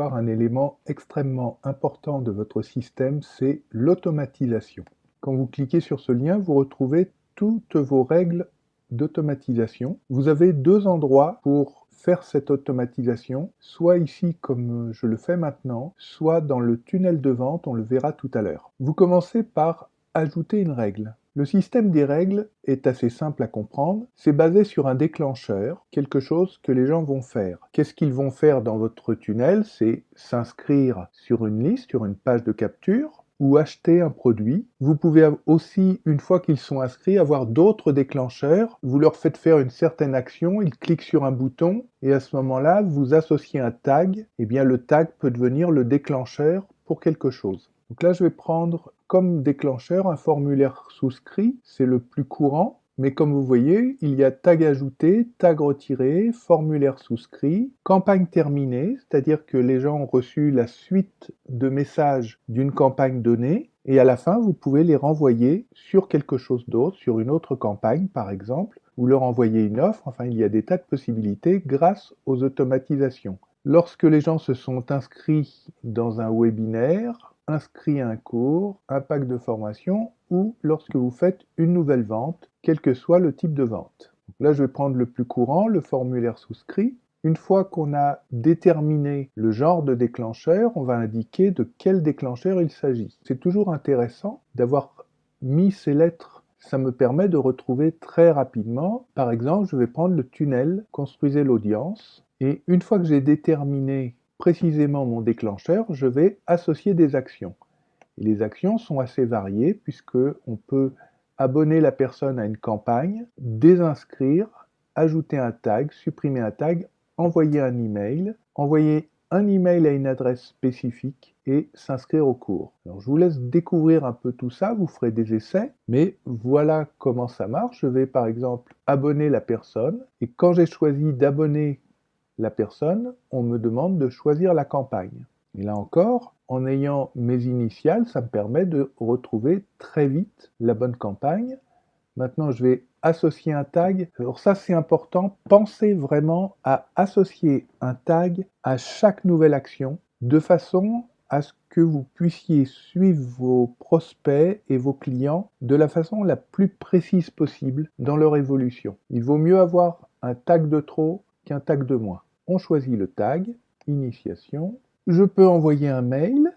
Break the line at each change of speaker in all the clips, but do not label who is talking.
voir un élément extrêmement important de votre système, c'est l'automatisation. Quand vous cliquez sur ce lien, vous retrouvez toutes vos règles d'automatisation. Vous avez deux endroits pour faire cette automatisation, soit ici comme je le fais maintenant, soit dans le tunnel de vente, on le verra tout à l'heure. Vous commencez par ajouter une règle. Le système des règles est assez simple à comprendre. C'est basé sur un déclencheur, quelque chose que les gens vont faire. Qu'est-ce qu'ils vont faire dans votre tunnel? C'est s'inscrire sur une liste, sur une page de capture, ou acheter un produit. Vous pouvez aussi, une fois qu'ils sont inscrits, avoir d'autres déclencheurs. Vous leur faites faire une certaine action, ils cliquent sur un bouton, et à ce moment-là, vous associez un tag. Et bien, le tag peut devenir le déclencheur pour quelque chose. Donc là, je vais prendre comme déclencheur un formulaire souscrit, c'est le plus courant, mais comme vous voyez, il y a tag ajouté, tag retiré, formulaire souscrit, campagne terminée, c'est-à-dire que les gens ont reçu la suite de messages d'une campagne donnée, et à la fin, vous pouvez les renvoyer sur quelque chose d'autre, sur une autre campagne par exemple, ou leur envoyer une offre, enfin il y a des tas de possibilités grâce aux automatisations. Lorsque les gens se sont inscrits dans un webinaire, inscrits à un cours, un pack de formation, ou lorsque vous faites une nouvelle vente, quel que soit le type de vente. Donc là, je vais prendre le plus courant, le formulaire souscrit. Une fois qu'on a déterminé le genre de déclencheur, on va indiquer de quel déclencheur il s'agit. C'est toujours intéressant d'avoir mis ces lettres. Ça me permet de retrouver très rapidement. Par exemple, je vais prendre le tunnel, construisez l'audience, et une fois que j'ai déterminé précisément mon déclencheur, je vais associer des actions. Et les actions sont assez variées puisque on peut abonner la personne à une campagne, désinscrire, ajouter un tag, supprimer un tag, envoyer un email à une adresse spécifique et s'inscrire au cours. Alors je vous laisse découvrir un peu tout ça, vous ferez des essais, mais voilà comment ça marche. Je vais par exemple abonner la personne et quand j'ai choisi d'abonner la personne, on me demande de choisir la campagne. Et là encore, en ayant mes initiales, ça me permet de retrouver très vite la bonne campagne. Maintenant, je vais associer un tag. Alors ça, c'est important. Pensez vraiment à associer un tag à chaque nouvelle action, de façon à ce que vous puissiez suivre vos prospects et vos clients de la façon la plus précise possible dans leur évolution. Il vaut mieux avoir un tag de trop qu'un tag de moins. On choisit le tag, initiation. Je peux envoyer un mail.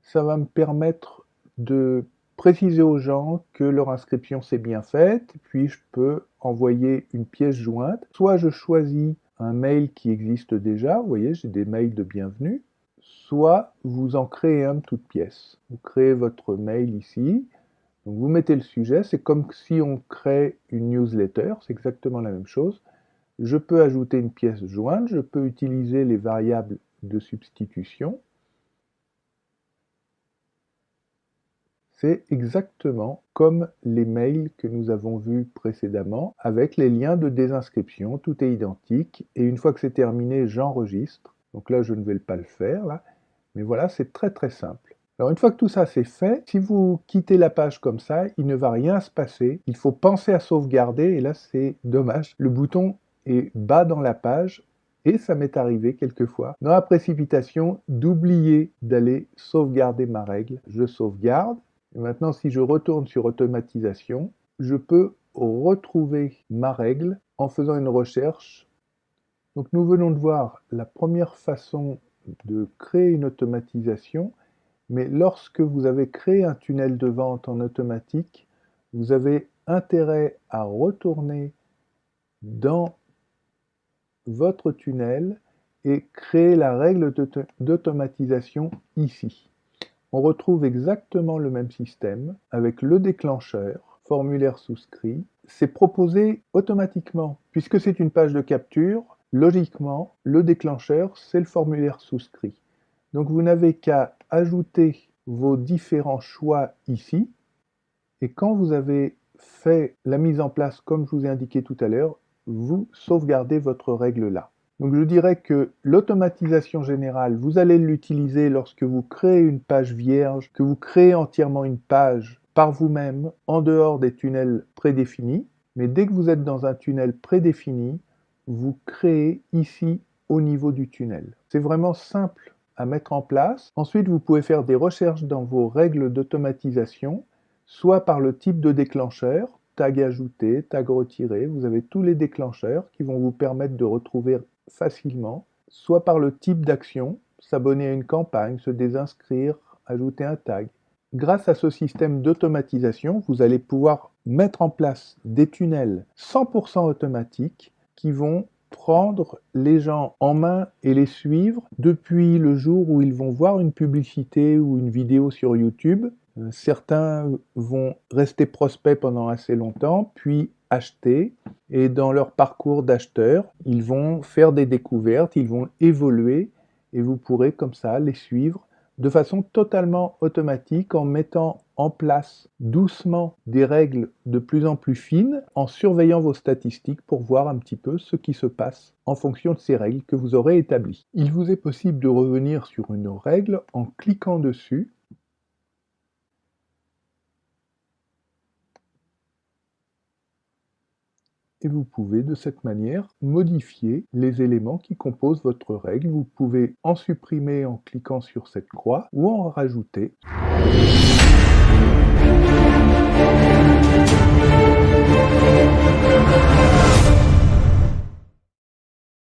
Ça va me permettre de préciser aux gens que leur inscription s'est bien faite, puis je peux envoyer une pièce jointe. Soit je choisis un mail qui existe déjà, vous voyez, j'ai des mails de bienvenue, soit vous en créez un de toute pièce. Vous créez votre mail ici, donc vous mettez le sujet, c'est comme si on crée une newsletter, c'est exactement la même chose. Je peux ajouter une pièce jointe, je peux utiliser les variables de substitution. C'est exactement comme les mails que nous avons vus précédemment, avec les liens de désinscription, tout est identique, et une fois que c'est terminé, j'enregistre. Donc là, je ne vais pas le faire, là, mais voilà, c'est très très simple. Alors une fois que tout ça c'est fait, si vous quittez la page comme ça, il ne va rien se passer, il faut penser à sauvegarder, et là c'est dommage, le bouton est bas dans la page, et ça m'est arrivé quelquefois, dans la précipitation, d'oublier d'aller sauvegarder ma règle. Je sauvegarde, et maintenant si je retourne sur automatisation, je peux retrouver ma règle en faisant une recherche. Donc nous venons de voir la première façon de créer une automatisation, mais lorsque vous avez créé un tunnel de vente en automatique, vous avez intérêt à retourner dans votre tunnel et créer la règle d'automatisation ici. On retrouve exactement le même système avec le déclencheur, formulaire souscrit. C'est proposé automatiquement. Puisque c'est une page de capture, logiquement, le déclencheur, c'est le formulaire souscrit. Donc vous n'avez qu'à ajouter vos différents choix ici. Et quand vous avez fait la mise en place comme je vous ai indiqué tout à l'heure, vous sauvegardez votre règle là. Donc je dirais que l'automatisation générale, vous allez l'utiliser lorsque vous créez une page vierge, que vous créez entièrement une page par vous-même, en dehors des tunnels prédéfinis. Mais dès que vous êtes dans un tunnel prédéfini, vous créez ici au niveau du tunnel. C'est vraiment simple à mettre en place. Ensuite, vous pouvez faire des recherches dans vos règles d'automatisation, soit par le type de déclencheur, tag ajouté, tag retiré, vous avez tous les déclencheurs qui vont vous permettre de retrouver facilement, soit par le type d'action, s'abonner à une campagne, se désinscrire, ajouter un tag. Grâce à ce système d'automatisation, vous allez pouvoir mettre en place des tunnels 100% automatiques qui vont prendre les gens en main et les suivre depuis le jour où ils vont voir une publicité ou une vidéo sur YouTube. Certains vont rester prospects pendant assez longtemps, puis acheter, et dans leur parcours d'acheteur, ils vont faire des découvertes, ils vont évoluer, et vous pourrez comme ça les suivre de façon totalement automatique en mettant en place doucement des règles de plus en plus fines, en surveillant vos statistiques pour voir un petit peu ce qui se passe en fonction de ces règles que vous aurez établies. Il vous est possible de revenir sur une règle en cliquant dessus. Et vous pouvez de cette manière modifier les éléments qui composent votre règle. Vous pouvez en supprimer en cliquant sur cette croix ou en rajouter.